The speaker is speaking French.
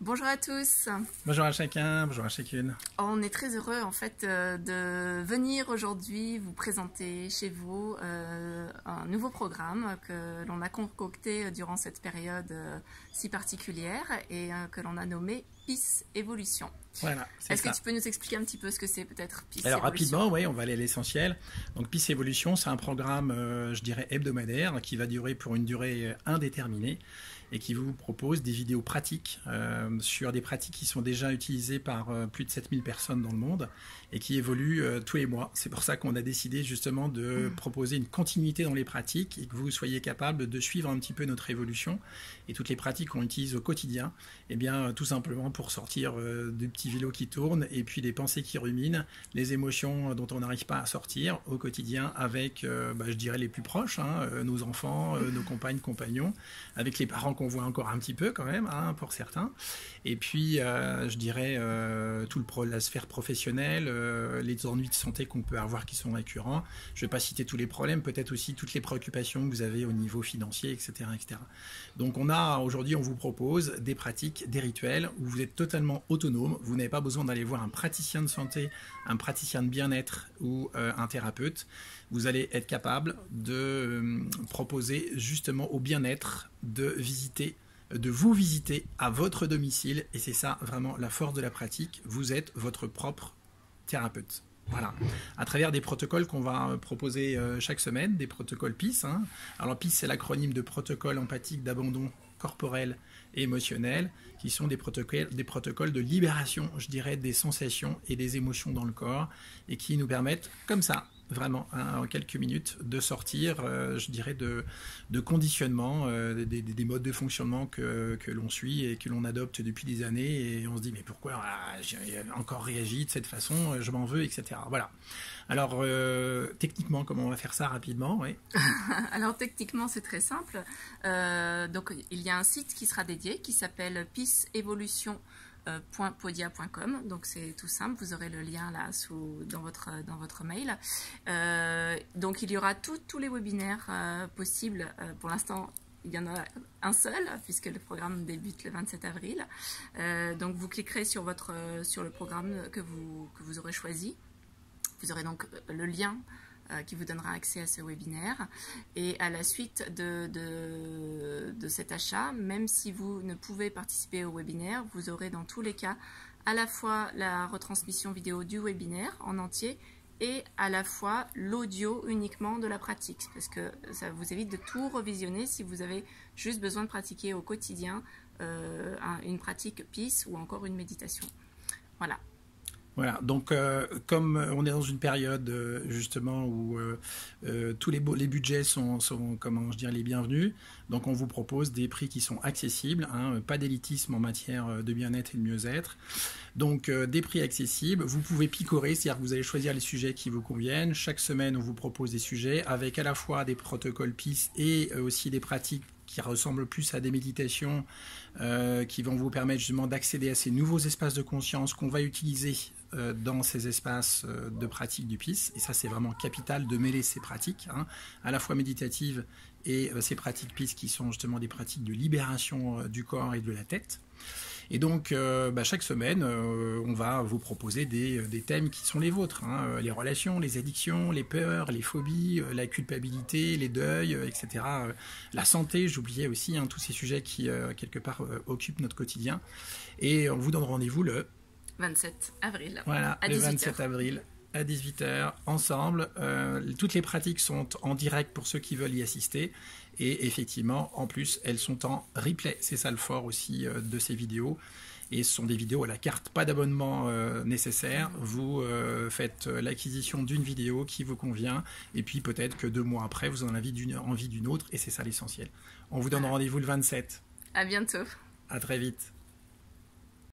Bonjour à tous. Bonjour à chacun, bonjour à chacune. On est très heureux en fait de venir aujourd'hui vous présenter chez vous un nouveau programme que l'on a concocté durant cette période si particulière et que l'on a nommé PIS Évolution. Voilà, Est-ce que tu peux nous expliquer un petit peu ce que c'est peut-être PIS Alors Évolution? rapidement, oui, on va aller à l'essentiel. Donc PIS Évolution, c'est un programme, je dirais, hebdomadaire qui va durer pour une durée indéterminée et qui vous propose des vidéos pratiques sur des pratiques qui sont déjà utilisées par plus de 7000 personnes dans le monde et qui évoluent tous les mois. C'est pour ça qu'on a décidé justement de proposer une continuité dans les pratiques et que vous soyez capable de suivre un petit peu notre évolution et toutes les pratiques qu'on utilise au quotidien, et bien tout simplement pour sortir des petits vélos qui tournent et puis des pensées qui ruminent, les émotions dont on n'arrive pas à sortir au quotidien avec, je dirais, les plus proches, nos enfants, nos compagnes, compagnons, avec les parents qu'on voit encore un petit peu quand même, pour certains. Et puis, je dirais, la sphère professionnelle, les ennuis de santé qu'on peut avoir qui sont récurrents. Je ne vais pas citer tous les problèmes, peut-être aussi toutes les préoccupations que vous avez au niveau financier, etc. etc. Donc aujourd'hui, on vous propose des pratiques, des rituels où vous êtes totalement autonome. Vous n'avez pas besoin d'aller voir un praticien de santé, un praticien de bien-être ou un thérapeute. Vous allez être capable de proposer justement au bien-être de vous visiter à votre domicile. Et c'est ça vraiment la force de la pratique. Vous êtes votre propre thérapeute. Voilà, à travers des protocoles qu'on va proposer chaque semaine, des protocoles PIS. Alors PIS, c'est l'acronyme de protocole empathique d'abandon corporel et émotionnel, qui sont des protocoles de libération, je dirais, des sensations et des émotions dans le corps, et qui nous permettent, comme ça, vraiment, en quelques minutes, de sortir, je dirais, de conditionnement, des modes de fonctionnement que l'on suit et que l'on adopte depuis des années, et on se dit, mais pourquoi j'ai encore réagi de cette façon, je m'en veux, etc. Voilà. Alors, techniquement, comment on va faire ça rapidement? Oui. Alors, techniquement, c'est très simple. Donc, il y a un site qui sera dédié, qui s'appelle pisevolution.podia.com. Donc c'est tout simple, vous aurez le lien là dans votre mail. Donc il y aura tous les webinaires possibles. Pour l'instant, il y en a un seul puisque le programme débute le 27 avril. Donc vous cliquerez sur le programme que vous aurez choisi. Vous aurez donc le lien qui vous donnera accès à ce webinaire. Et à la suite de cet achat, même si vous ne pouvez participer au webinaire, vous aurez dans tous les cas à la fois la retransmission vidéo du webinaire en entier et à la fois l'audio uniquement de la pratique, parce que ça vous évite de tout revisionner si vous avez juste besoin de pratiquer au quotidien une pratique PIS ou encore une méditation. Voilà. Voilà, donc comme on est dans une période justement où tous les budgets sont comment je dirais, les bienvenus, donc on vous propose des prix qui sont accessibles, pas d'élitisme en matière de bien-être et de mieux-être, donc des prix accessibles, vous pouvez picorer, c'est-à-dire que vous allez choisir les sujets qui vous conviennent, chaque semaine on vous propose des sujets avec à la fois des protocoles PIS et aussi des pratiques qui ressemblent plus à des méditations qui vont vous permettre justement d'accéder à ces nouveaux espaces de conscience qu'on va utiliser dans ces espaces de pratique du PIS. Et ça, c'est vraiment capital de mêler ces pratiques, à la fois méditatives et ces pratiques PIS qui sont justement des pratiques de libération du corps et de la tête. Et donc, chaque semaine, on va vous proposer des thèmes qui sont les vôtres. Les relations, les addictions, les peurs, les phobies, la culpabilité, les deuils, etc. La santé, j'oubliais aussi, tous ces sujets qui, quelque part, occupent notre quotidien. Et on vous donne rendez-vous le 27 avril. Voilà, le 27 avril à 18h, ensemble. Toutes les pratiques sont en direct pour ceux qui veulent y assister. Et effectivement, en plus, elles sont en replay. C'est ça le fort aussi de ces vidéos. Et ce sont des vidéos à la carte, pas d'abonnement nécessaire. Vous faites l'acquisition d'une vidéo qui vous convient. Et puis peut-être que 2 mois après, vous en avez envie d'une autre. Et c'est ça l'essentiel. On vous donne rendez-vous le 27. À bientôt. À très vite.